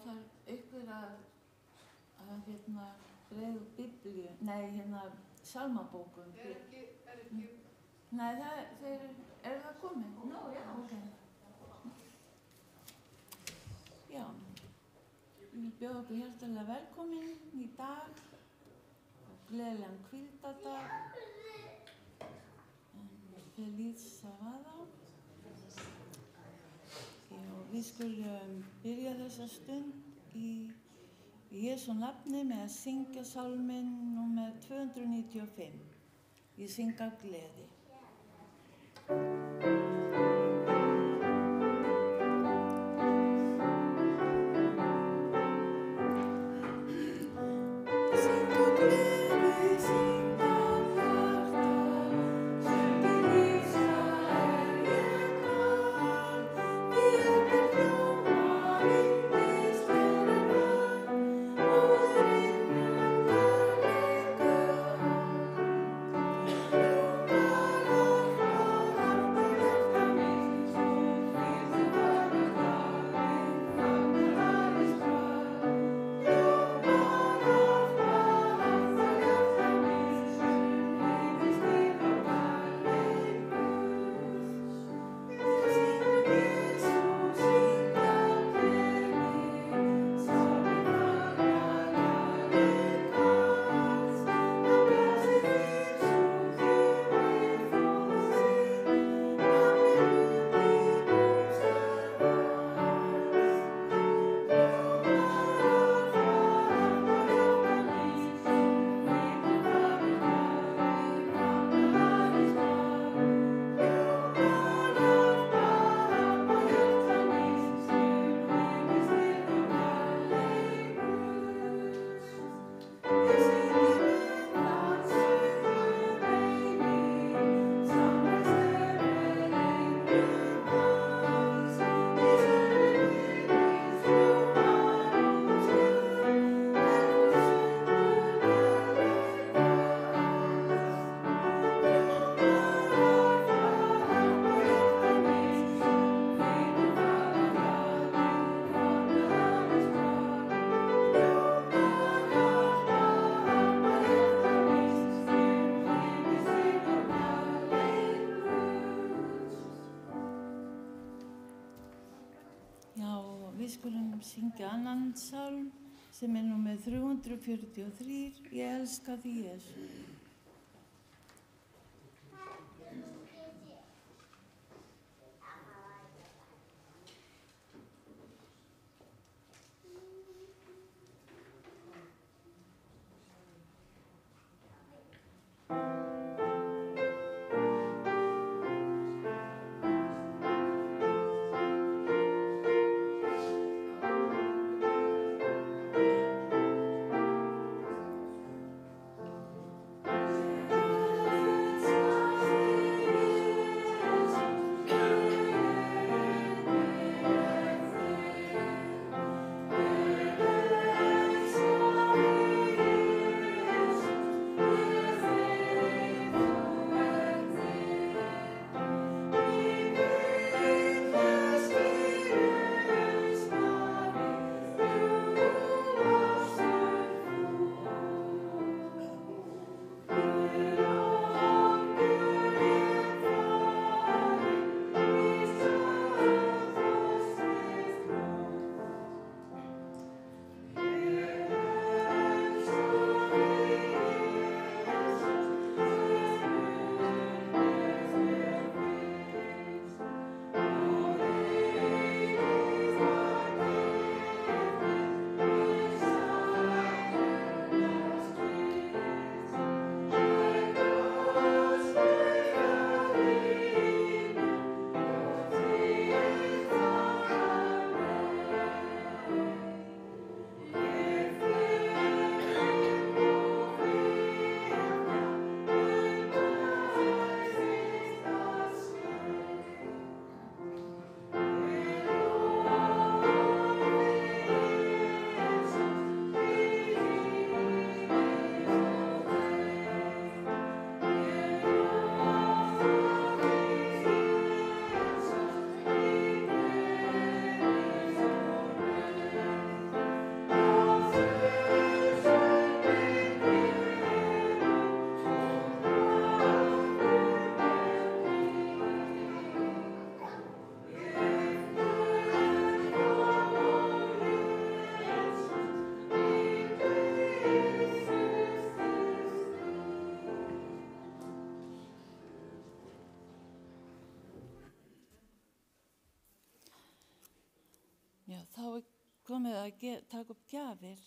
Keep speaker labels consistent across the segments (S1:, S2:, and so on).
S1: þar ykkur að breiða úr Biblíu, Salmabókum. Nei, eru það komin?
S2: Nó, já.
S1: Okay. Já, ég bjóð okkur hjartalega velkomin í dag, gleðilegan hvíldardag, Feliz Sábado. Við skulum byrja þessa stund í Jesú nafni með að syngja sálminn númer 295. Ég syng af gleði. Við skulum syngja annan sálm sem númer 343, Ég elska þig, Jesú.
S2: Ég
S1: komið að taka upp gjafir.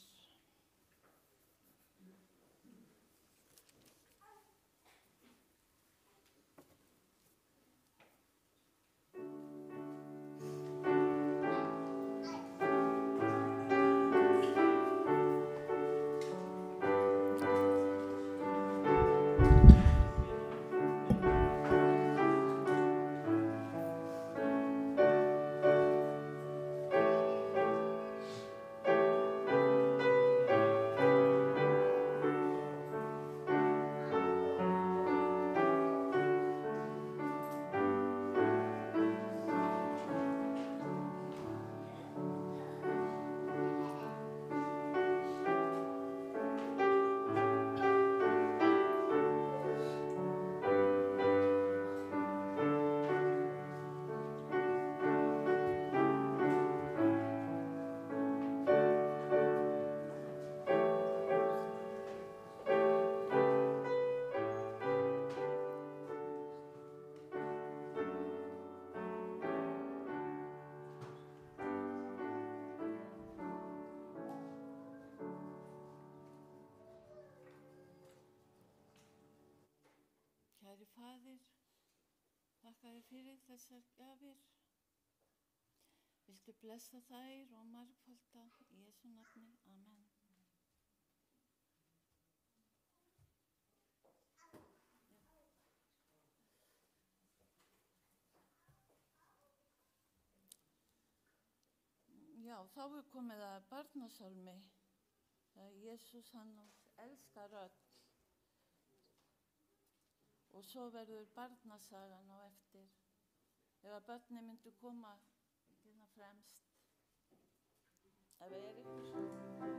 S1: Kæri Faðir, þakka þér fyrir þessar gjafir. Viltu blessa þær og margfalda í Jesú nafni. Amen. Já, þá er komið að barnasálmi. Jesús hann elskar öll. Og svo verður barnasagan á eftir. Ef að börnin myndu koma hérna fremst. Ef það ykkur.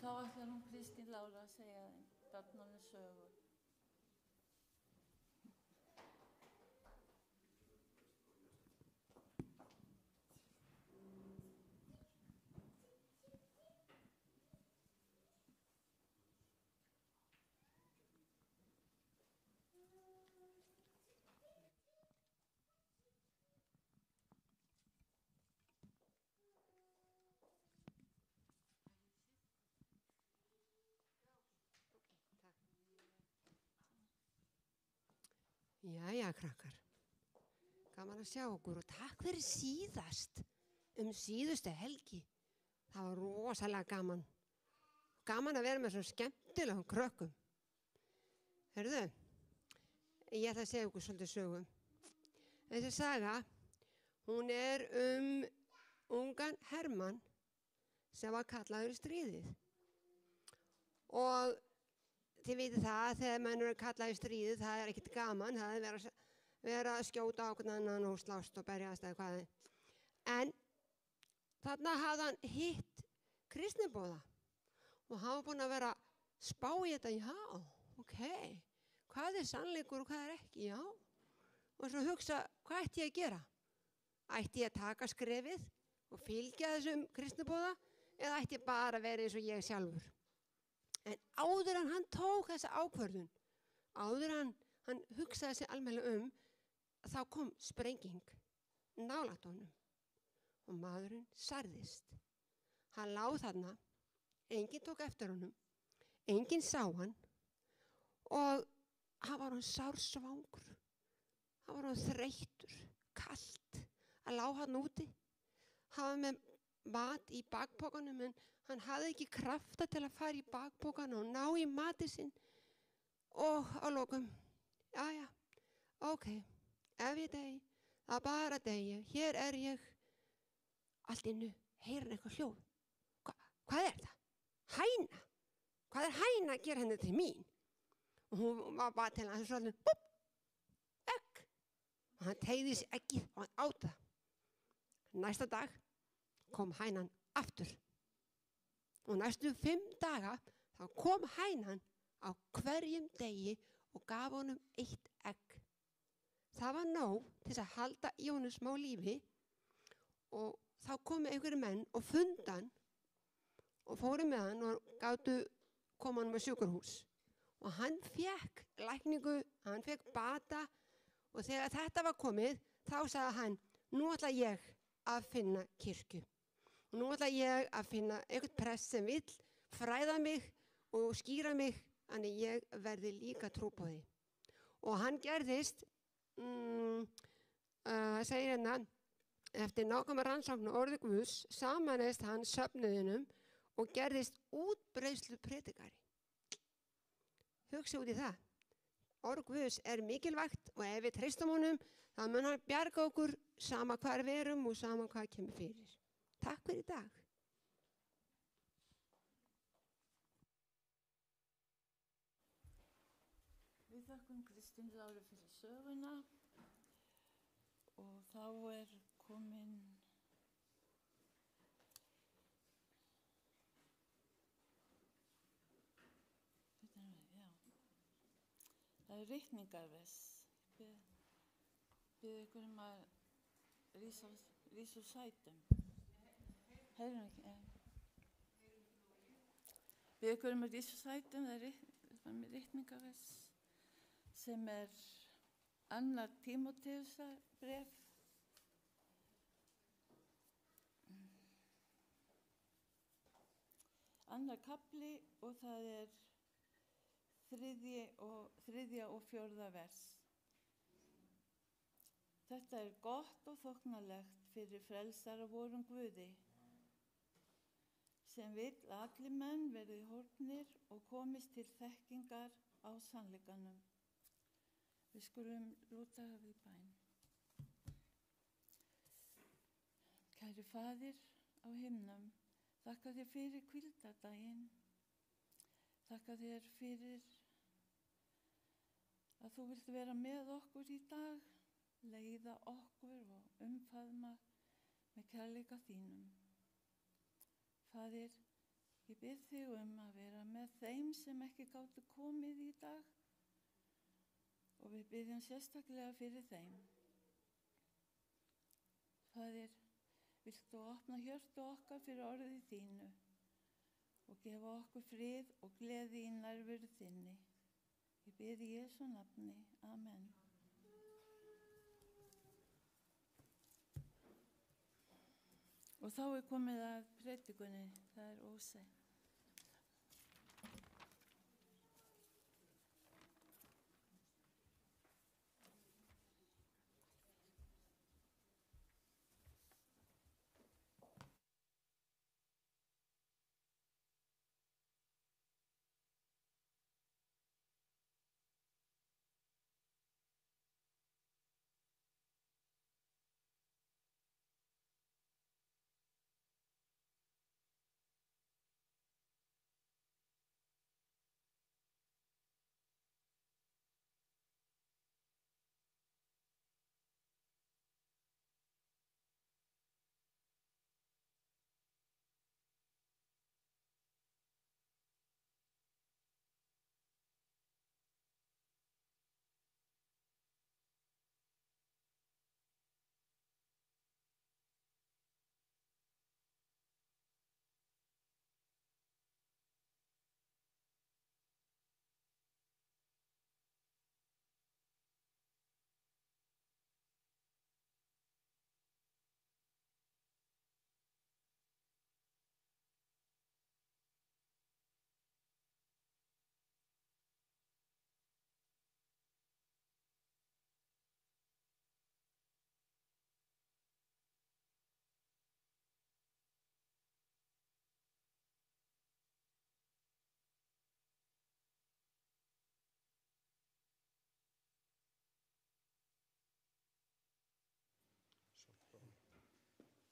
S1: Þá ætlar hún Kristín Lára að segja þeim börnunum sögu.
S2: Jæja, krakkar. Gaman að sjá okkur og takk fyrir síðast, síðustu helgi. Það var rosalega gaman. Gaman að vera með svo skemmtilegum krökkum. Heyrðu, ég ætla að segja okkur svolítið sögu. Þessi saga, hún er ungan hermann sem var kallaður í stríðið. Og þið vitið það að þegar menn eru kallaður í stríðið, það er ekkert gaman, það er vera að skjóta á hvern annan og slást og berjast eða hvað. En þarna hafði hann hitt kristniboða. Og hann var búinn að vera spá í þetta, já, ok, hvað er sannleikur og hvað er ekki, já. Og svo hugsa, hvað ætti ég að gera? Ætti ég að taka skrefið og fylgja þessum kristniboða eða ætti ég bara að vera eins og ég sjálfur? En áður en hann tók þessa ákvörðun, áður en hann hugsaði sig almennilega þá kom sprenging nálægt honum og maðurinn særðist. Hann lá þarna, enginn tók eftir honum, enginn sá hann og hann var hann sársvangur, hann var hann þreyttur, kalt, að lá hann úti. Hann var með mat í bakpokanum en hann hafði ekki krafta til að fara í bakpokan og ná í matið sinn og á lokum, já, ok, ef ég degi, það bara degi, hér er ég. Allt innu heyrir hann eitthvað hljóð. Hvað er það? Hæna. Hvað er hæna að gera henni til mín? Og hún var bara til hans svolítið, búpp, egg. Og hann teygði sig eggið og hann át það. Næsta dag kom hænan aftur. Og næstu 5 daga þá kom hænan á hverjum degi og gaf honum 1 egg. Það var nóg til þess að halda í honum smá lífi og þá komu einhverjir menn og fundu hann og fóru með hann og gátu koma hann með sjúkrahús. Og hann fekk lækningu, hann fekk bata og þegar þetta var komið þá sagði hann, nú ætla ég að finna kirkju. Og nú ætla ég að finna einhvern prest sem vill fræða mig og skýra mig, þannig ég verði líka trúboði. Og hann gerðist, segir hérna, eftir nákvæma rannsókn og orði Guðs, samanist hann söfnuðinum og gerðist útbreiðslu predikari. Hugsa út í það. Orð Guðs er mikilvægt og ef við treystum honum, þá mun hann bjarga okkur sama hvar við erum og sama hvað kemur fyrir. Takk fyrir í dag.
S1: Við þakkum Kristín Láru fyrir söguna og þá er komin það er ritningarvers. Bið ykkur að rísa úr sætum. Heyrðum ekki? Bið ykkur að rísa úr sætum, það er með ritningarvers sem er 2. Tímóteusarbréf. Annar kafli og það er 3. og 4. vers. Þetta er gott og þóknanlegt fyrir frelsara vorum Guði, sem vill að allir menn verði horfnir og komist til þekkingar á sannleikanum. Við skulum lúta við bæn. Kæri Faðir á himnum, þakka þér fyrir hvíldardaginn. Þakka þér fyrir að þú vilt vera með okkur í dag, leiða okkur og umfaðma með kærleika þínum. Faðir, ég bið þig að vera með þeim sem ekki gátu komið í dag og við biðjum sérstaklega fyrir þeim. Faðir, vilt þú opna hjörtu okkar fyrir orðið þínu og gefa okkur frið og gleði í nærveru þinni. Ég bið í Jesú nafni. Amen. Og þá er komið að predikunni, það er Ósei.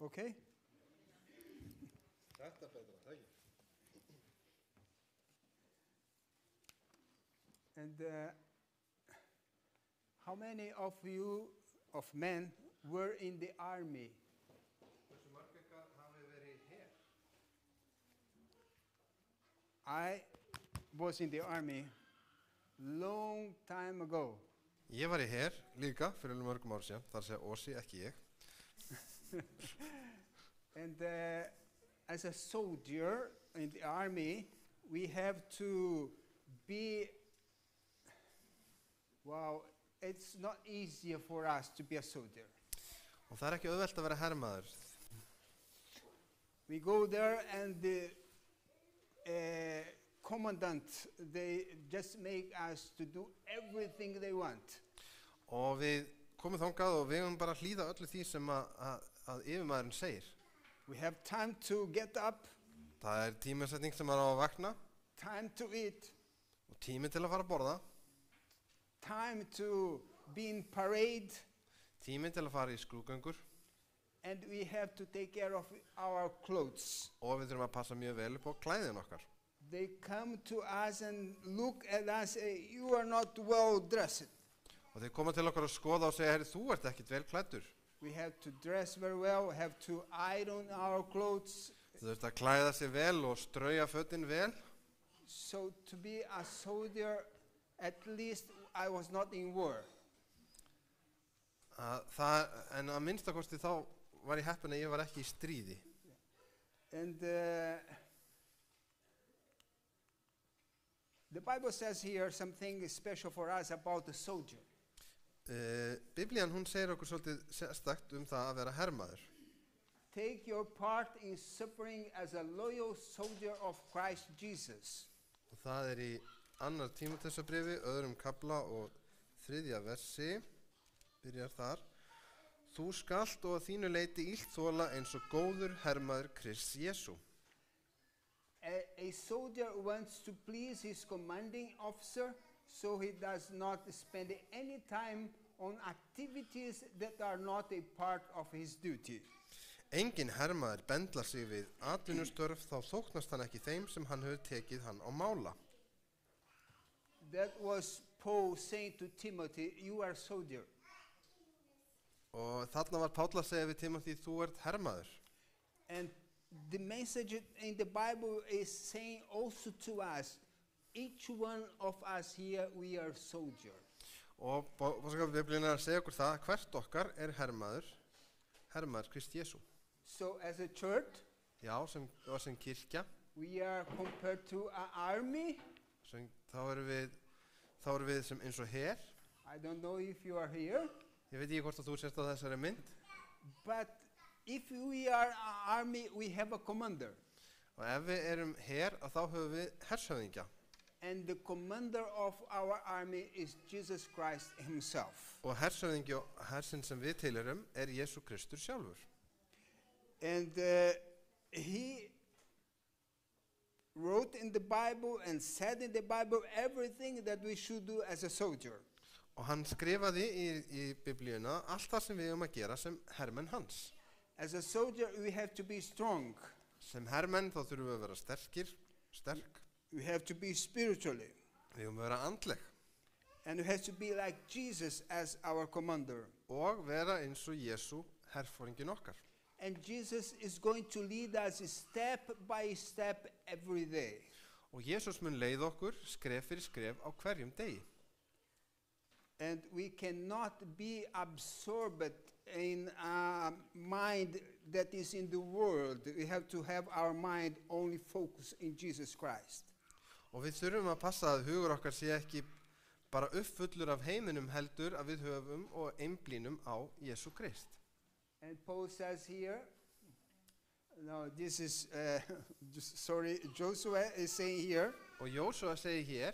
S3: Okay?
S4: Þetta er betra, það ekki?
S3: And how many of you, of men, were in the army?
S4: Hversu mörg ykkar hafi verið hér?
S3: I was in the army long time ago.
S4: Ég var í her líka fyrir mörgum ára síðan, þar segja Ósi, ekki ég.
S3: And as a soldier in the army, we have to be, wow, it's not easier for us to be a soldier.
S4: Og það er ekki auðvelt að vera hermaður.
S3: We go there and the commandant, they just make us to do everything they want.
S4: Og við komum þangað og við höfum bara að hlýða öllu því sem að yfirmaðurinn segir.
S3: We have time to get up,
S4: Það er tímasetning sem maður á að vakna
S3: time to eat,
S4: og tími til að fara að borða,
S3: time to be in parade,
S4: tími til að fara í skrúðgöngur
S3: and we have to take care of our clothes.
S4: og við þurfum að passa mjög vel upp á klæðin okkar.
S3: They come to us and look at us, say, you are not well dressed.
S4: Og þeir koma til okkar að skoða og segja, herri, þú ert ekkit vel klæddur.
S3: We have to dress very well, have to iron our clothes.
S4: Þú þurft að klæða sig vel og strauja fötin vel.
S3: So to be a soldier, at least I was not in war.
S4: En að minnstakosti þá var ég heppinn að ég var ekki í stríði.
S3: And the Bible says here something special for us about the soldier.
S4: Biblían hún segir okkur svolítið sérstakt það að vera hermaður.
S3: Take your part in suffering as a loyal soldier of Christ Jesus.
S4: Og það er í 2. Tímóteusarbréfi, 2. kafla og 3. versi, byrjar þar. Þú skalt og að þínu leyti illt þola eins og góður hermaður Krists Jesú.
S3: A soldier wants to please his commanding officer, so he does not spend any time on activities that are not a part of his duty.
S4: Engin hermaður bendlar sig við atvinnustörf, þá þóknast hann ekki þeim sem hann hefur tekið hann á mála.
S3: That was Paul saying to Timothy, you are a soldier.
S4: Og þarna var Páll að segja við Tímóþí, þú ert hermaður.
S3: And the message in the Bible is saying also to us, each one of us here, we are soldier.
S4: Og Biblían er að segja okkur það, hvert okkar er hermaður Krist Jesú.
S3: So as a church,
S4: Já, sem kirkja,
S3: we are compared to an army.
S4: þá erum við sem eins og her.
S3: I don't know if you are here,
S4: Ég veit ekki hvort að þú sést á þessari mynd.
S3: but if we are an army, we have a commander.
S4: Og ef við erum her, þá höfum við hershöfðingja.
S3: And the commander of our army is Jesus Christ himself.
S4: Og hershöfðingi og hersinn sem við tilheyrum er Jesú Kristur sjálfur.
S3: And he wrote in the Bible and said in the Bible everything that we should do as a soldier.
S4: Og hann skrifaði í Biblíuna allt það sem við höfum að gera sem hermenn hans.
S3: As a soldier, we have to be strong.
S4: Sem hermenn þá þurfum við að vera sterk.
S3: We have to be spiritually.
S4: Við höfum að vera andleg.
S3: And we have to be like Jesus as our commander.
S4: Og vera eins og Jesú herforingin okkar.
S3: And Jesus is going to lead us step by step every day.
S4: Og Jesús mun leiða okkur skref fyrir skref á hverjum degi.
S3: And we cannot be absorbed in a mind that is in the world. We have to have our mind only focused in Jesus Christ.
S4: Og við þurfum að passa að hugur okkar sé ekki bara uppfullur af heiminum heldur að við höfum og einblínum á Jesú Krist.
S3: And Paul says here, no, this is, Joshua is saying here,
S4: Og Jósúa segir hér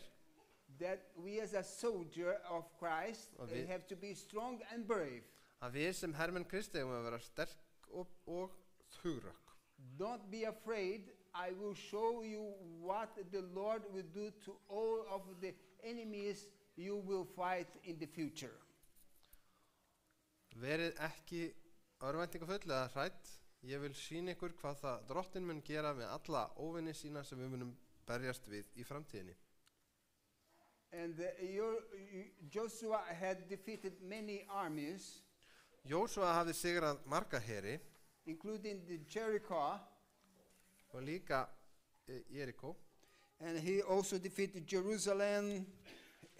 S3: that we as a soldier of Christ have to be strong and brave.
S4: að við sem hermenn Kristi eigum að vera sterk og hugrökk.
S3: Don't be afraid. I will show you what the Lord will do to all of the enemies you will fight in the future.
S4: Verið ekki örvæntingafull eða hrædd, Ég vil sýna ykkur hvað það Drottinn mun gera með alla óvinni sína sem við munum berjast við í framtíðinni.
S3: And Joshua had defeated many armies,
S4: Jósúa hafði sigrað marga heri
S3: including the Jericho,
S4: og líka Jerikó,
S3: and he also defeated Jerusalem,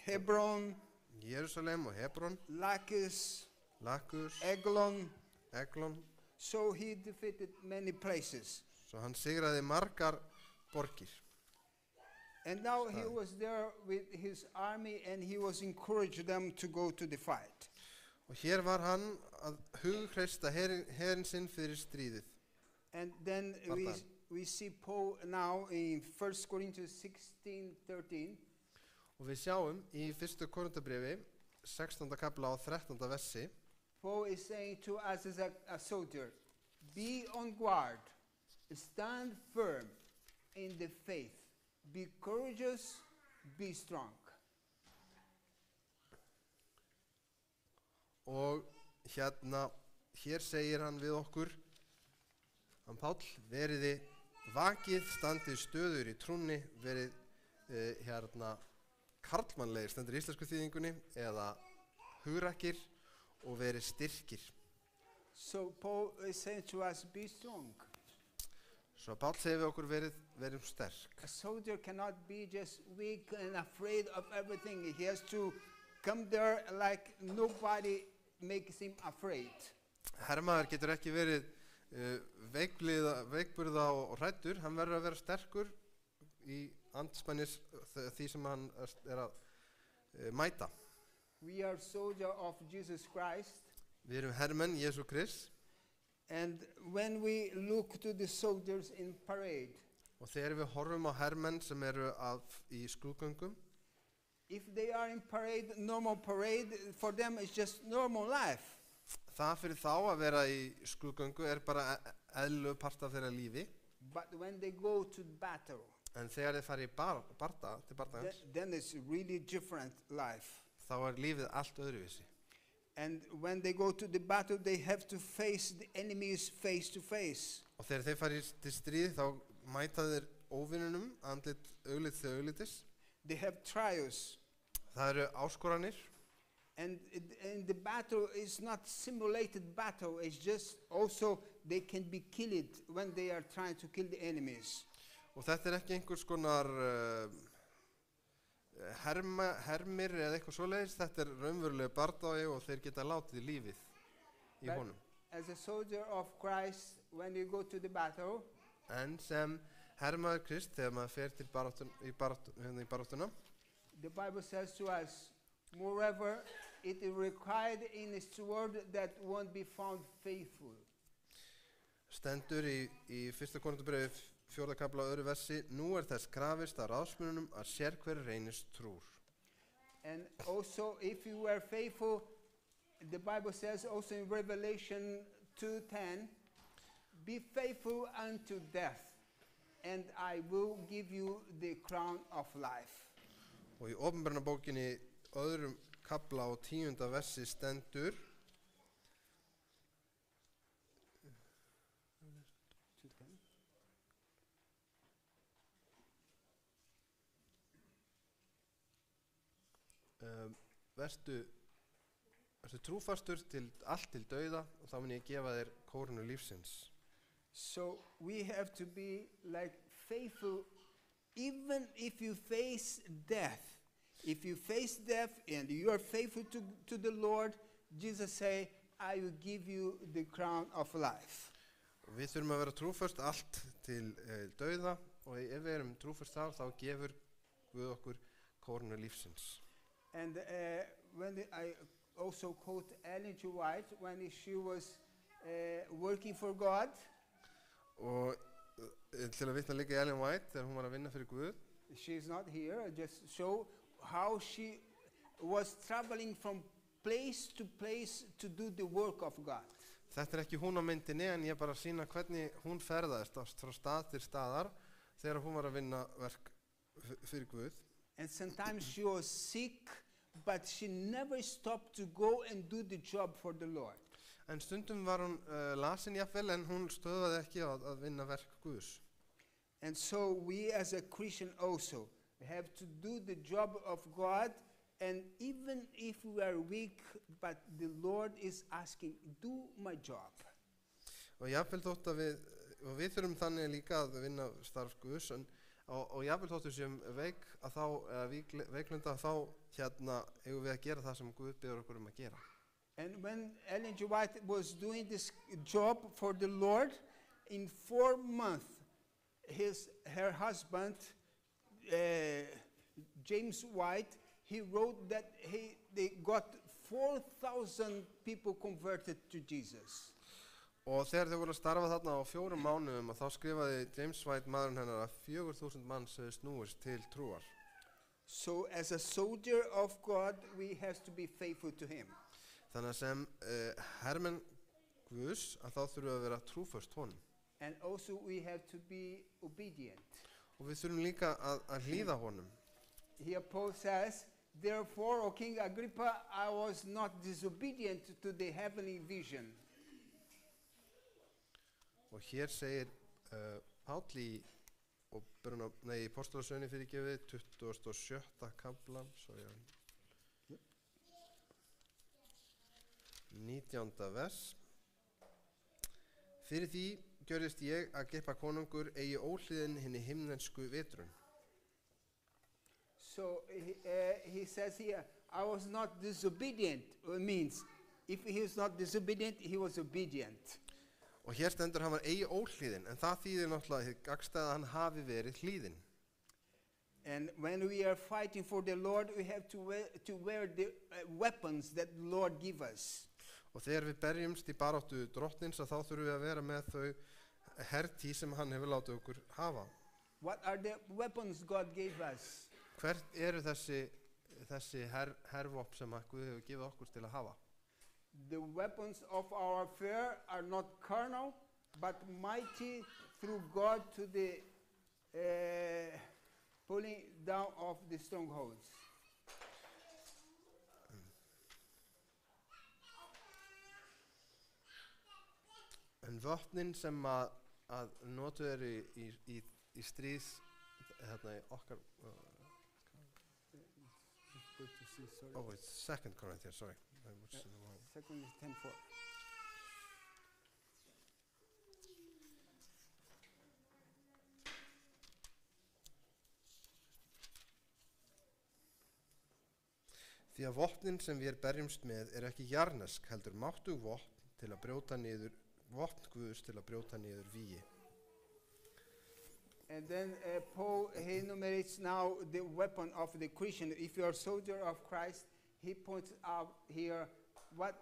S3: Hebron,
S4: Jerúsalem og Hebron,
S3: Lachish,
S4: Lakus,
S3: Eglon.
S4: Eglon.
S3: So he defeated many places.
S4: Svo hann sigraði margar borgir.
S3: And now he was there with his army and he was encouraging them to go to the fight.
S4: Og hér var hann að hughreysta herinn sinn fyrir stríðið.
S3: And then
S4: Bartan.
S3: we see Paul now in 1 Corinthians 16:13.
S4: Og við sjáum í 1. Korintharbréfi 16. kapla og 13. versi,
S3: Paul is saying to us as a soldier, be on guard, stand firm in the faith, be courageous, be strong.
S4: og hér segir hann við okkur, hann Páll, veriði vakið, standið stöður í trúnni, verið karlmannlegir, stendur í íslensku þýðingunni, eða hugrakir og verið styrkir.
S3: So Paul is saying to us, be strong.
S4: Svo Páll segir við okkur verið sterk.
S3: A soldier cannot be just weak and afraid of everything. He has to come there like nobody makes him afraid.
S4: Hermaður getur ekki verið veikburða og hræddur, hann verður að vera sterkur í andspænis því sem hann er að mæta.
S3: We are soldiers of Jesus Christ.
S4: Við erum hermenn Jesú Krist.
S3: And when we look to the soldiers in parade,
S4: Og þegar við horfum á hermenn sem eru í skrúðgöngum,
S3: if they are in parade, normal parade, for them it's just normal life.
S4: það fyrir þá að vera í skrúðgöngu er bara eðlilegur part af þeirra lífi.
S3: But when they go to battle,
S4: En þegar þeir fara í til bardagans,
S3: then it's really different life.
S4: þá er lífið allt öðruvísi.
S3: And when they go to the battle, they have to face the enemies face to face.
S4: Og þegar þeir fara til stríð, þá mæta þeir óvinnunum, auglits þegar auglitis.
S3: They have trials.
S4: Það eru áskoranir.
S3: And the battle is not simulated battle. It's just also they can be killed when they are trying to kill the enemies.
S4: Og þetta er ekki einhvers konar hermir eða eitthvað svoleiðis. Þetta er raunverulega bardagi og þeir geta látið lífið í honum.
S3: As a soldier of Christ, when you go to the battle,
S4: En sem hermaður Krist, þegar maður fer til baráttuna,
S3: the Bible says to us, moreover, it is required in a sword that won't be found faithful.
S4: stendur í 1. Korintharbréfi 4. kapla 2. versi, nú er þess krafist að ráðsmönnunum að sérhver reynist trúr.
S3: And also, if you were faithful, the Bible says also in Revelation 2:10, be faithful unto death, and I will give you the crown of life.
S4: Og í Opinberunarbókinni 2. kapla og 10. versi stendur, vertu trúfastur til allt til dauða og þá mun ég gefa þér kórunu lífsins.
S3: So we have to be like faithful even if you face death. If you face death and you are faithful to the Lord, Jesus say, I will give you the crown of life.
S4: Og við þurfum að vera trúfast allt til dauða og ef við erum trúfast þá gefur Guð okkur kórunu lífsins.
S3: And when I also quote Ellen G. White when she was working for God.
S4: Og til að vitna líka í Ellen White þegar hún var að vinna fyrir Guð.
S3: She's not here. I just show how she was traveling from place to place to do the work of God.
S4: Þetta er ekki hún á myndinni en ég bara sýna hvernig hún ferðaðist frá stað til staðar þegar hún var að vinna verk fyrir Guð.
S3: And sometimes she was sick, but she never stopped to go and do the job for the Lord.
S4: En stundum var hún lasin jafnvel en hún stöðvaði ekki að vinna verk Guðs.
S3: And so we as a Christian also have to do the job of God, and even if we are weak, but the Lord is asking, do my job.
S4: Og jafnvel þótt að við þurfum þannig líka að vinna starf Guðs og jafnvel þótt við séum veik að þá, veiklunda þá eigum við að gera það sem Guð biður okkur að gera.
S3: And when Ellen G. White was doing this job for the Lord, in 4 months, her husband, James White, he wrote that they got 4,000 people converted to Jesus.
S4: Og þegar þau voru að starfa þarna á 4 mánuðum þá skrifaði James White, maðurinn hennar, að 4,000 manns snúist til trúar.
S3: So as a soldier of God, we have to be faithful to him.
S4: Þannig að sem hermenn Guðs að þá þurfum við að vera trúföst honum.
S3: And also we have to be obedient.
S4: Og við þurfum líka að hlýða honum.
S3: Here Paul says, therefore, O King Agrippa, I was not disobedient to the heavenly vision.
S4: Og hér segir Páll í Postulasögunni fyrirgefið 27. kafla, 19. vers. Fyrir því gjörðist ég að Agrippa konungur eigi óhlýðin hinni himnensku vitrun.
S3: So he says here, I was not disobedient. It means, if he was not disobedient, he was obedient.
S4: Og hér stendur hann var eigi óhlýðin, en það þýðir náttúrulega hið gagnstæða að hann hafi verið hlýðin.
S3: And when we are fighting for the Lord, we have to wear the weapons that the Lord give us.
S4: Og þegar við berjumst í baráttu drottins þá þurfum við að vera með þau hertí sem hann hefur látið okkur hafa.
S3: What are the weapons God gave us?
S4: Hvert eru þessi hervopn sem Guð hefur gefið okkur til að hafa?
S3: The weapons of our warfare are not carnal, but mighty through God to the pulling down of the strongholds.
S4: En vopnin sem að notuð eru í stríðs í okkar oh, it's 2 Corinthians, sorry.
S3: Second is 10:4.
S4: Því að vopnin sem við berjumst með ekki jarnesk, heldur máttug vopn til að brjóta niður, vopn Guðs til að brjóta niður vígi.
S3: And then Paul enumerates now the weapon of the Christian. If you are a soldier of Christ, he points out here what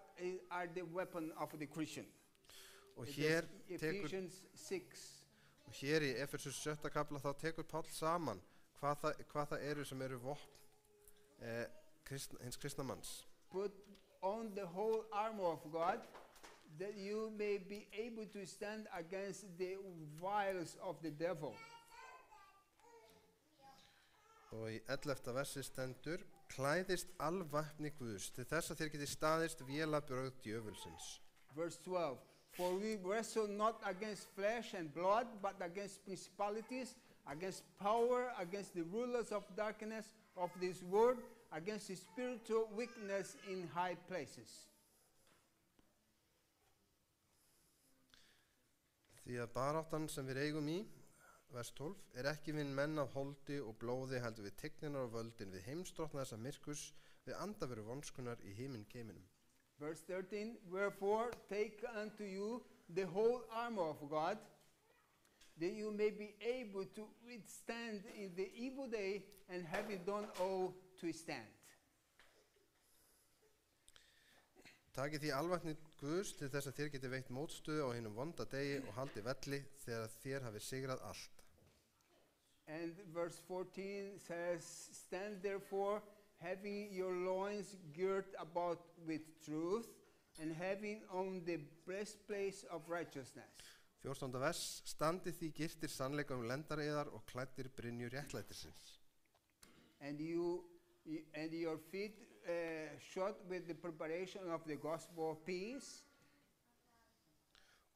S3: are the weapon of the Christian.
S4: Og hér
S3: Ephesians 6.
S4: Og hér í Efesus 7. kafla þá tekur Páll saman hvað það eru sem eru vopn hins kristna manns.
S3: Put on the whole armor of God, that you may be able to stand against the wiles of the devil.
S4: Og í 11. versi stendur, klæðist alvæpni Guðs til þess að þér geti staðist vélabrögð djöfulsins.
S3: Verse 12, for we wrestle not against flesh and blood, but against principalities, against power, against the rulers of darkness of this world, against the spiritual weakness in high places.
S4: Því að baráttan sem við eigum í, vers 12, ekki við menn af holdi og blóði heldur við tigninar og völdin, við heimsdrottna þessa myrkurs, við andaveru vonskunar í himingeiminum.
S3: Verse 13, wherefore take unto you the whole armor of God, that you may be able to withstand in the evil day, and having done all to stand.
S4: Takið því alvæpni Guðs til þess að þér geti veitt mótstöðu á hinum vonda degi og haldi velli þegar þér hafi sigrað allt.
S3: And verse 14 says, stand therefore, having your loins girt about with truth, and having on the breastplate of righteousness.
S4: 14. vers, standið því girtir sannleika lendariðar og klæddir brynju réttlætisins.
S3: And your feet shod with the preparation of the gospel of peace,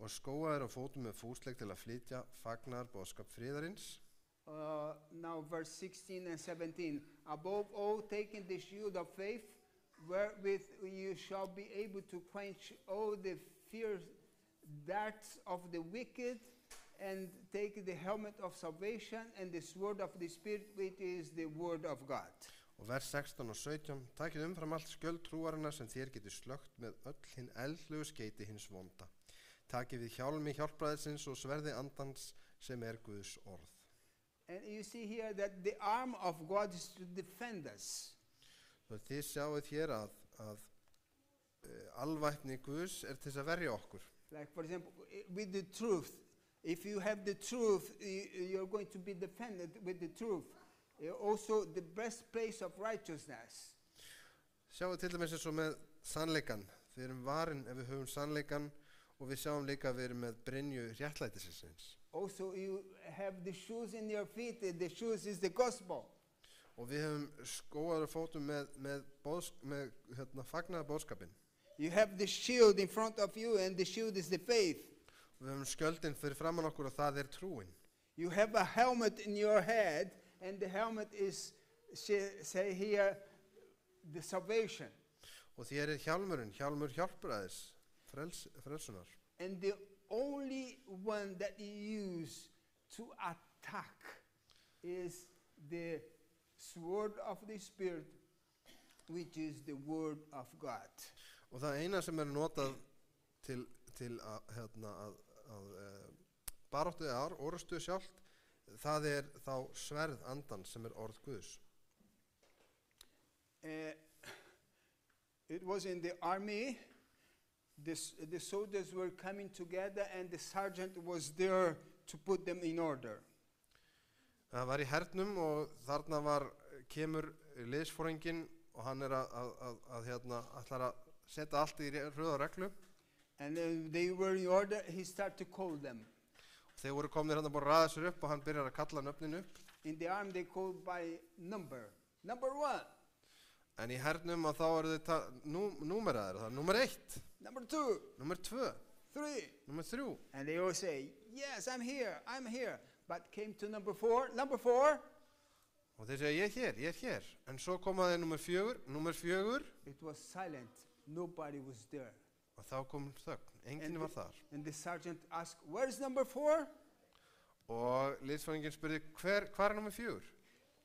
S4: og skóaðir á fótum með fúsleik til að flytja fagnaðarboðskap friðarins.
S3: Now verse 16 and 17. Above all, taking the shield of faith, wherewith you shall be able to quench all the fierce darts of the wicked, and take the helmet of salvation and the sword of the Spirit, which is the word of God.
S4: Og vers 16 og 17. Takið umfram allt skjöld trúarinnar sem þér getur slögt með öll hinn eldlugu skeyti hins vonda. Takið við hjálmi hjálpræðisins og sverði andans sem Guðs orð.
S3: And you see here that the arm of God is to defend us.
S4: Svo þið sjáuð hér að alvæpni Guðs til þess að verja okkur.
S3: Like for example, with the truth. If you have the truth, you're going to be defended with the truth. Also the breastplate of righteousness.
S4: Sjáum til dæmis eins og með sannleikan. Við erum varin ef við höfum sannleikan og við sjáum líka að við erum með brynju réttlætisins.
S3: Also you have the shoes in your feet. The shoes is the gospel.
S4: Og við höfum skóaður á fótum með fagnaðar boðskapinn.
S3: You have the shield in front of you, and the shield is the faith.
S4: Og við höfum skjöldin fyrir framan okkur og það trúin.
S3: You have a helmet in your head, and the helmet is, say here, the salvation.
S4: Og þér hjálmur hjálpræðis, frelsunar.
S3: And the only one that you use to attack is the sword of the Spirit, which is the word of God.
S4: Og það eina sem notað til að baráttu eða orrustu sjálft, það þá sverð andan sem orð Guðs.
S3: It was in the army. The soldiers were coming together, and the sergeant was there to put them in order.
S4: Það var í hernum og þarna kemur liðsforinginn og hann ætlar að setja allt í röð og reglu.
S3: And they were in order. He started to call them.
S4: Þeir voru komnir búin að raða sér upp og hann byrjar að kalla nöfnin upp.
S3: In the army they called by number. Number 1.
S4: En í hernum þá þeir númeraðir. Það nummer 1.
S3: Number 2.
S4: Nummer 2.
S3: 3.
S4: Nummer 3.
S3: And they all say, yes, I'm here. But came to number 4. Number 4.
S4: Og þeir segja, ég er hér. En svo komaði nummer 4. Nummer 4.
S3: It was silent. Nobody was there.
S4: Og þá kom þögn. Enginn var þar.
S3: And the sergeant asked, where is number 4?
S4: Og liðsforinginn spurði, hvar nummer 4?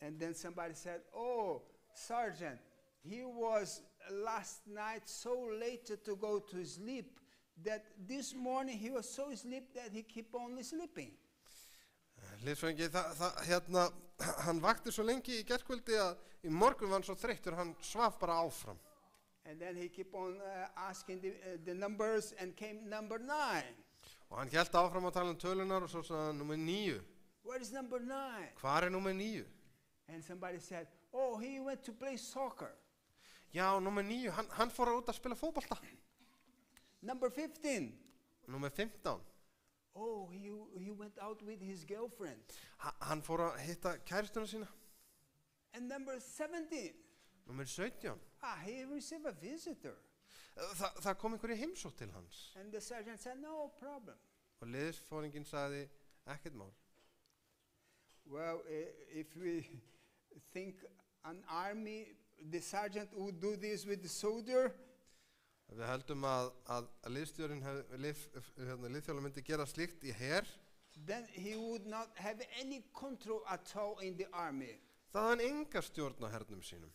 S3: And then somebody said, oh, sergeant, he was last night so late to go to sleep that this morning he was so asleep that he kept on sleeping.
S4: Liðsforinginn, hann vakti svo lengi í gærkvöldi að í morgun var hann svo þreyttur, hann svaf bara áfram.
S3: And then he kept on asking the numbers and came number 9.
S4: Og hann hélt áfram að tala tölunar og svo sagði hann nummer 9.
S3: Where is number 9?
S4: Hvar nummer 9?
S3: And somebody said, oh, he went to play soccer.
S4: Já, nummer 9, hann fór út að spila fótbolta.
S3: Number 15.
S4: Nummer 15.
S3: Oh, he went out with his girlfriend.
S4: Hann fór að hitta kæristuna sína.
S3: And number 17.
S4: Nummer 17.
S3: He received a visitor.
S4: Það kom einhver í heimsókn til hans.
S3: And the sergeant said, no problem.
S4: Og liðsforinginn sagði, ekkert mál.
S3: Well, if we think an army, the sergeant would do this with the soldier.
S4: Við heldum að liðstjórinn liðþjálfur myndi gera slíkt í her.
S3: Then he would not have any control at all in the army.
S4: Það hann enga stjórn á hernum sínum.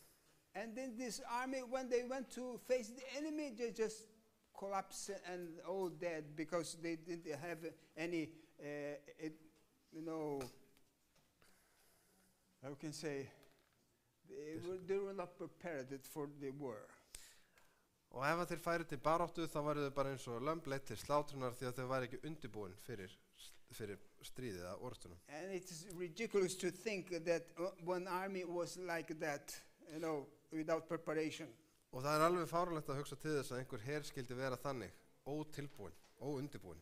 S3: And then this army, when they went to face the enemy, they just collapsed and all dead because they didn't have any, how can I say, they were not prepared for the war.
S4: Og ef þeir færu til baráttu þá væru þau bara eins og lömb leitt til slátrunar því að þau væri ekki undirbúin fyrir stríðið eða orrustuna.
S3: And it is ridiculous to think that one army was like that, without preparation.
S4: Og það alveg fáránlegt að hugsa til þess að einhver her skildi vera þannig, ótilbúin, óundirbúin.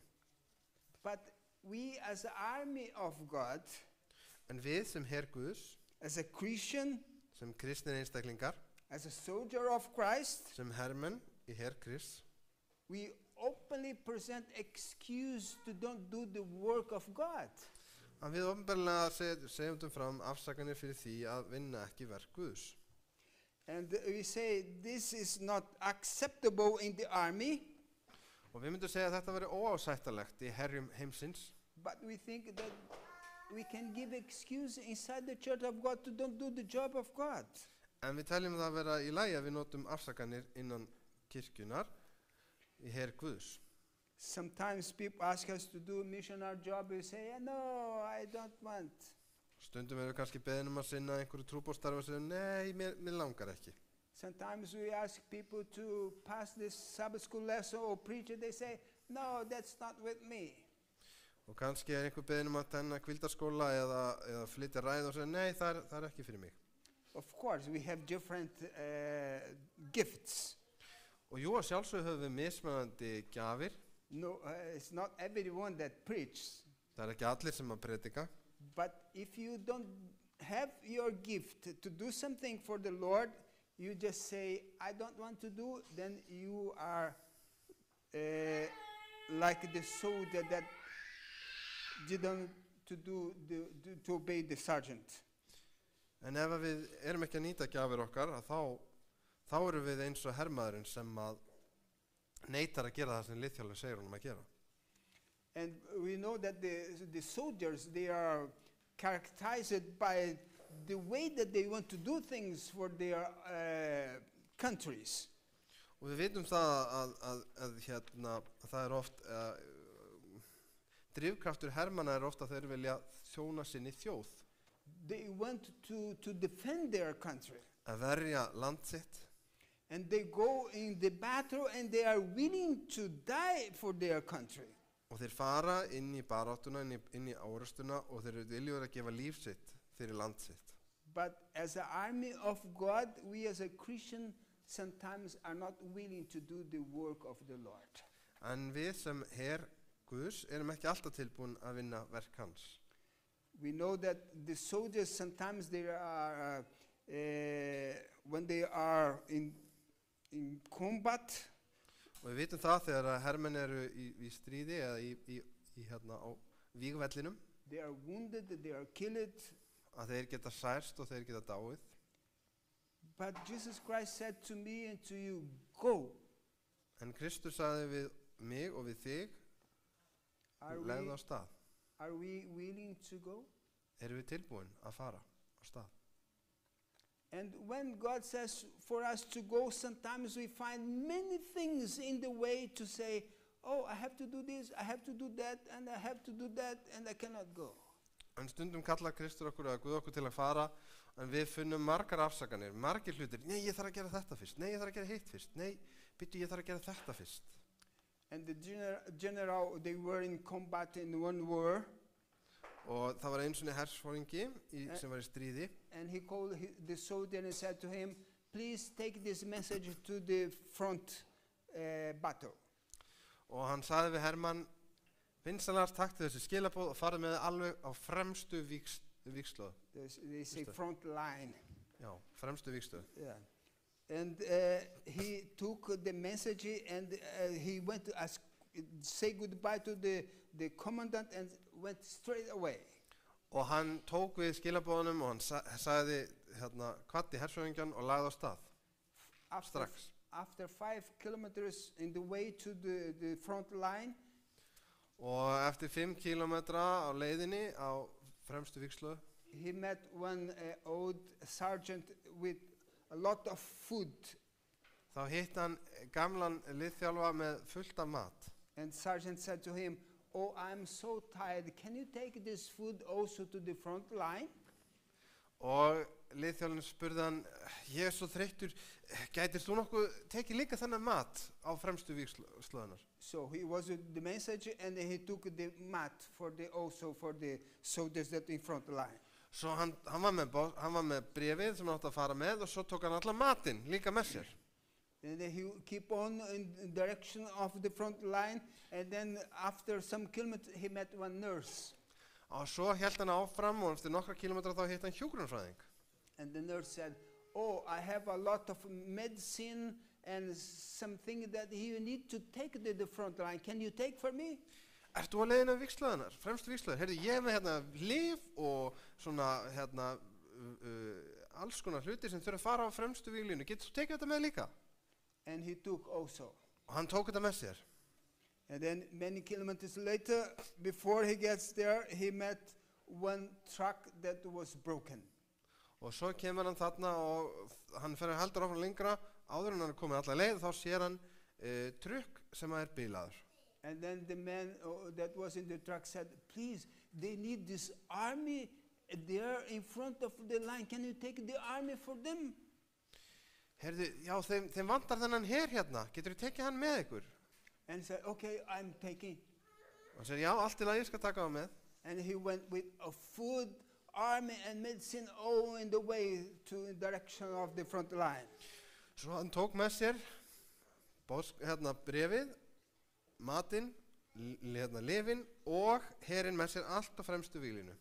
S3: But we as the army of God,
S4: en við sem her Guðs,
S3: as a Christian,
S4: sem kristnir einstaklingar,
S3: as a soldier of Christ,
S4: sem hermenn í her Krists,
S3: we openly present excuse to don't do the work of God.
S4: Að við ofnbarlega segjum fram afsakanir fyrir því að vinna ekki verk Guðs.
S3: And we say this is not acceptable in the army,
S4: Og við myndum segja að þetta veri óásættalegt í herjum heimsins,
S3: but we think that we can give excuse inside the church of God to don't do the job of God.
S4: en við teljum það að vera í lagi að við notum afsakanir innan kirkjunar í her Guðs.
S3: Sometimes people ask us to do a missionary job, we say, no, I don't want.
S4: Stundum erum við kannski beðin að sinna einhverju trúbóstarfi og segja, nei, mér langar ekki.
S3: Sometimes we ask people to pass this Sabbath school lesson or preach it, they say, no, that's not with me.
S4: Og kannski einhver beðin að tenna hvíldarskóla eða flytja ræð og segja, nei, það er ekki fyrir mig.
S3: Of course, we have different gifts.
S4: Og jú, að sjálfsögðu höfum við mismunandi gjafir.
S3: No, it's not everyone that preaches.
S4: Það er ekki allir sem að predika.
S3: But if you don't have your gift to do something for the Lord, you just say, I don't want to do, then you are like the soldier that didn't to obey the sergeant.
S4: En ef við erum ekki að nýta gjafir okkar, þá erum við eins og hermaðurinn sem að neitar að gera það sem liðþjálfur segir honum að gera.
S3: And we know that the soldiers, they are characterized by the way that they want to do things for their countries.
S4: Og við vitum það að það er oft, drifkraftur hermanna er ofta að þeir vilja þjóna sinni þjóð.
S3: They want to defend their country.
S4: Að verja land sitt.
S3: And they go in the battle and they are willing to die for their country.
S4: Og þeir fara inn í baráttuna, inn í árustuna og þeir eru viljugir að gefa líf sitt fyrir land sitt.
S3: But as an army of God, we as a Christian sometimes are not willing to do the work of the Lord.
S4: En við sem her Guðs erum ekki alltaf tilbúin að vinna verk hans.
S3: We know that the soldiers sometimes they are when they are in combat.
S4: Og við vitum það þegar hermenn eru í stríði eða í á vígvellinum.
S3: They are wounded, they are killed.
S4: Að þeir geta særst og þeir geta dáið.
S3: But Jesus Christ said to me and to you, go.
S4: En Kristur sagði við mig og við þig, legðu á stað.
S3: Are we willing to go?
S4: Erum við tilbúin að fara á stað?
S3: And when God says for us to go, sometimes we find many things in the way to say, oh, I have to do this, I have to do that, and I have to do that, and I cannot go.
S4: En stundum kallar Kristur okkur eða Guð okkur til að fara, en við finnum margar afsakanir, margir hlutir. Nei, ég þarf að gera þetta fyrst. Nei, ég þarf að gera hitt fyrst. Nei, byrju, ég þarf að gera þetta fyrst.
S3: And the general, they were in combat in one war.
S4: Og það var einu sinni hersforingi sem var í stríði.
S3: And he called the soldier and said to him, please take this message to the front battle.
S4: Og hann sagði við hermann, vinsanlega taktu þessi skilabóð og farið með alveg á fremstu vígslóð.
S3: They say front line.
S4: Já, fremstu vígslóð.
S3: Yeah. And he took the message and he went to say goodbye to the commandant and went straight away.
S4: Og hann tók við skilabóðunum og hann sagði kvaddi hersöfingjan og lagði á stað. Strax.
S3: After 5 kilometers in the way to the front line.
S4: Og eftir 5 kilometra á leiðinni á fremstu vígslóð.
S3: He met one old sergeant with a lot of food.
S4: Þá hitt hann gamlan liðþjálfa með fullt af mat.
S3: And sergeant said to him, oh, I'm so tired. Can you take this food also to the front line?
S4: Og liðþjálfinn spurði hann, ég er svo þreyttur, gætir þú nokkuð tekið líka þennan mat á fremstu vígslóðunar?
S3: So he was with the message and he took the mat also for the soldiers that in front line.
S4: Svo hann var með bréfið sem hann átti að fara með og svo tók hann allan matinn líka með sér.
S3: And then he keep on in direction of the front line and then after some kilometers he met one nurse.
S4: Og svo hélt hann áfram og eftir nokkra kilometra þá hitt hann hjúkrunarfræðing.
S3: And the nurse said, oh, I have a lot of medicine and something that he need to take to the front line. Can you take for me?
S4: Ertu á leiðinu vígslöðunar, fremstu vígslöður? Heyrðu, ég er með hérna lyf og svona hérna alls konar hluti sem þurfa að fara á fremstu víglínu. Getur þú tekið þetta með líka?
S3: And he took also.
S4: Og hann tók þetta með sér.
S3: And then many kilometers later, before he gets there, he met one truck that was broken.
S4: Og svo kemur hann þarna og hann fer heldur áfram lengra, áður en hann er komið alla leið, þá sér hann trukk sem er bílaður.
S3: And then the man that was in the truck said, please, they need this army there in front of the line. Can you take the army for them?
S4: Heyrðu, já, þeim vantar þennan her hérna, getur þú tekið hann með ykkur?
S3: And said, okay, I'm taking.
S4: Og hann segir, já, allt í lagi, ég skal taka hann með.
S3: And he went with a food, army and medicine all in the way to the direction of the front line.
S4: Svo hann tók með sér brefið, matinn, lyfin og herinn með sér allt á fremstu víglínu.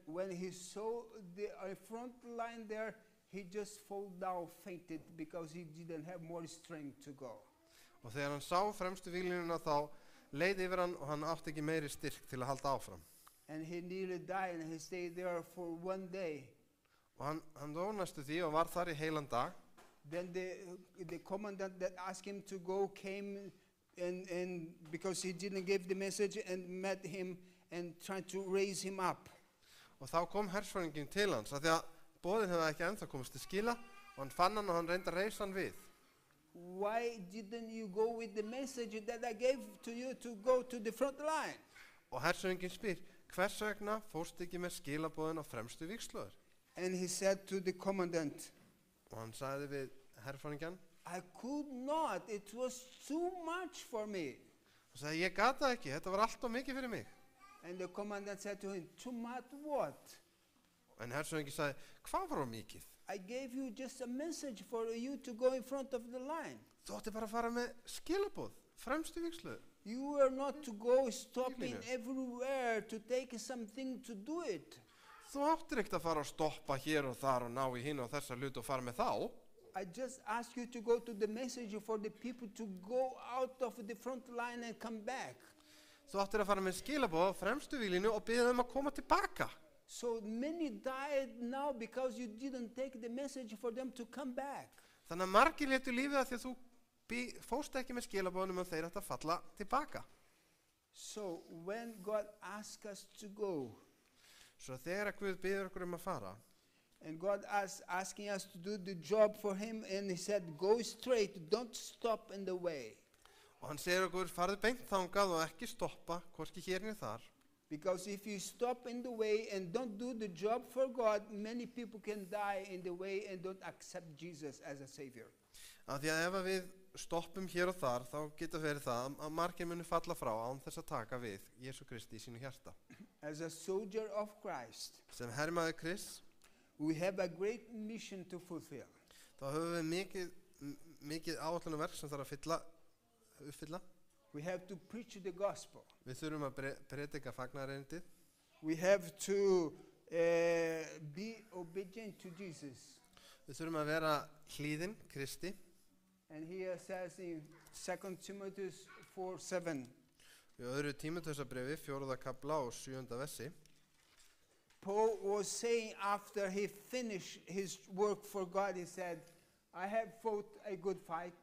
S3: When he saw the front line there, he just fell down, fainted, because he didn't have more strength to go.
S4: Og þegar hann sá fremstu víglínuna þá leið yfir hann og hann átti ekki meiri styrk til að halda áfram.
S3: And he nearly died, and he stayed there for 1 day.
S4: Og hann dó næstu því og var þar í heilan dag.
S3: Then the commandant that asked him to go came and because he didn't give the message, and met him and tried to raise him up.
S4: Og þá kom hersföringinn til hans af því að boðin hefði ekki ennþá komist til skila og hann fann hann og hann reyndi að reisa hann við.
S3: Why didn't you go with the message that I gave to you to go to the front line?
S4: Og hersföringinn spyr, hvers vegna fórst ekki með skilaboðin á fremstu vígslóður?
S3: And he said to the commandant,
S4: Og hann sagði við herföringjan,
S3: I could not, it was too much for me.
S4: hann sagði, ég gat það ekki, þetta var allt of mikið fyrir mig.
S3: And the commandant said to him, too much what?
S4: En hersföringinn sagði, hvað var of mikið?
S3: I gave you just a message for you to go in front of the line.
S4: Þú átti bara að fara með skilaboð, fremstu vígslóður.
S3: You were not to go stopping
S4: Bílinu.
S3: everywhere to take something to do it.
S4: Þú áttir ekkert að fara að stoppa hér og þar og ná í hinn og þessa hlut og fara með þá.
S3: I just asked you to go to the message for the people to go out of the front line and come back.
S4: Þú áttir að fara með skilaboð á fremstu víglínu og biðja þeim að koma tilbaka.
S3: So many died now because you didn't take the message for them to come back.
S4: Þannig að margir létu lífið að því að þú fórst ekki með skilaboðunum og þeir ætti að falla tilbaka.
S3: So when God asks us to go,
S4: Svo þegar að Guð biður okkur að fara,
S3: and God asking us to do the job for him, and he said, go straight, don't stop in the way.
S4: og hann segir okkur, farðu beint þangað og ekki stoppa, hvorki hér niður þar.
S3: Because if you stop in the way and don't do the job for God, many people can die in the way and don't accept Jesus as a Savior.
S4: Af því að ef að við stoppum hér og þar, þá geta verið það að margir muni falla frá án þess að taka við Jesú Kristi í sínu hjarta.
S3: As a soldier of Christ,
S4: Sem hermaður Krists,
S3: we have a great mission to fulfill.
S4: þá höfum við mikið áætlunarverk sem þarf að uppfylla.
S3: We have to preach the gospel.
S4: Við þurfum að predika fagnaðarerindið.
S3: We have to be obedient to Jesus.
S4: Við þurfum að vera hlýðin Kristi.
S3: And here says in 2 Timothy 4:7,
S4: Í öðru Tímóteusarbréfi, 4. kafla og 7. versi.
S3: Paul was saying after he finished his work for God, he said, I have fought a good fight.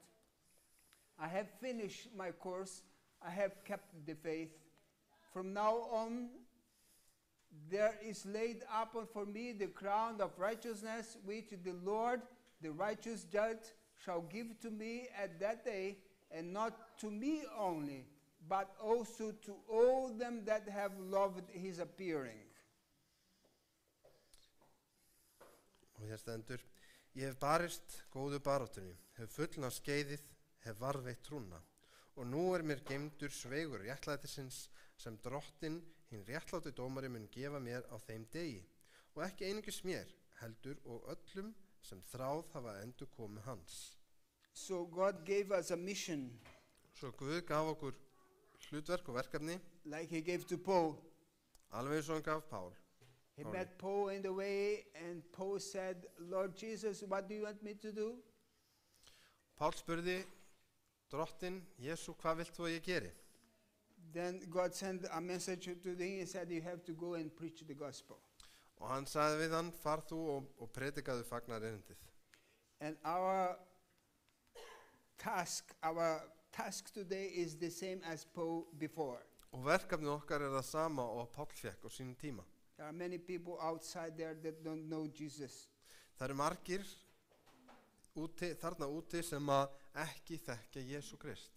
S3: I have finished my course. I have kept the faith. From now on, there is laid up for me the crown of righteousness, which the Lord, the righteous judge, shall give to me at that day, and not to me only, but also to all them that have loved his appearing.
S4: Og hér stendur, ég hef barist góðu baráttunni, hef fullnað skeiðið, hef varðveitt trúna. Og nú er mér geymdur sveigur réttlætisins sem drottin, hinn réttláti dómari mun gefa mér á þeim degi. Og ekki einungis mér, heldur og öllum sem þráð hafa endur komið hans.
S3: So God gave us a mission,
S4: Svo Guð gaf okkur hlutverk og verkefni,
S3: like he gave to Paul.
S4: alveg eins og hann gaf Pál.
S3: He
S4: Pauli.
S3: met Paul in the way, and Paul said, Lord Jesus, what do you want me to do?
S4: Páll spurði drottin, Jesú, hvað vilt þú að ég geri?
S3: Then God sent a message to him and said, you have to go and preach the gospel.
S4: Og hann sagði við hann, far þú og predikaðu fagnar erindið.
S3: And our task today is the same as Paul before.
S4: Og verkefnið okkar það sama og Páll fekk á sínum tíma.
S3: There are many people outside there that don't know Jesus.
S4: Það margir þarna úti sem að ekki þekkja Jesú Krist.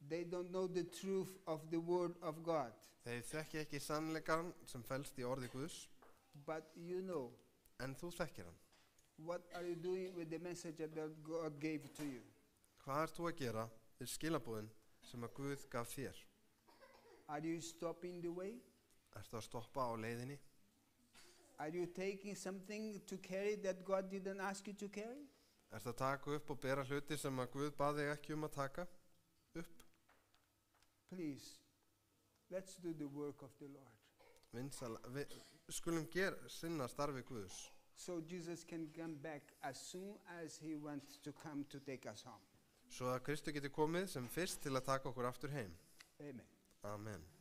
S3: They don't know the truth of the word of God.
S4: Þeir þekkja ekki sannleikann sem felst í orði Guðs.
S3: But you know,
S4: En þú þekkir hann.
S3: what are you doing with the message that God gave to you?
S4: Hvað ert þú að gera við skilabúðin sem að Guð gaf þér?
S3: Are you stopping the way?
S4: Ertu að stoppa á leiðinni?
S3: Are you taking something to carry that God didn't ask you to carry?
S4: Ertu að taka upp og bera hluti sem að Guð bað þig ekki að taka upp?
S3: Please, let's do the work of the Lord.
S4: Við skulum sinna starfi Guðs.
S3: So Jesus can come back as soon as he wants to come to take us home.
S4: Svo að Kristur geti komið sem fyrst til að taka okkur aftur heim.
S3: Amen.
S4: Amen.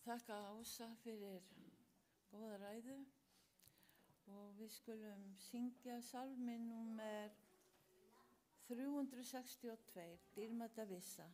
S1: Þakka Ása fyrir góða ræðu og við skulum syngja salminn númer 362, Dýrmæta vissa.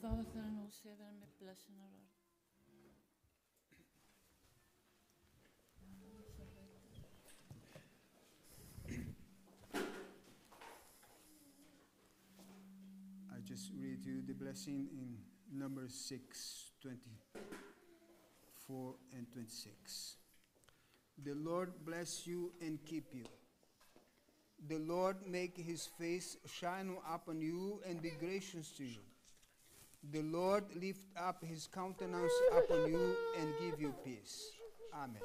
S1: Þá ætlar hann nú sé að vera með blessunarorð.
S3: to the blessing in Numbers 6, 24 and 26. The Lord bless you and keep you. The Lord make his face shine upon you and be gracious to you. The Lord lift up his countenance upon you and give you peace. Amen.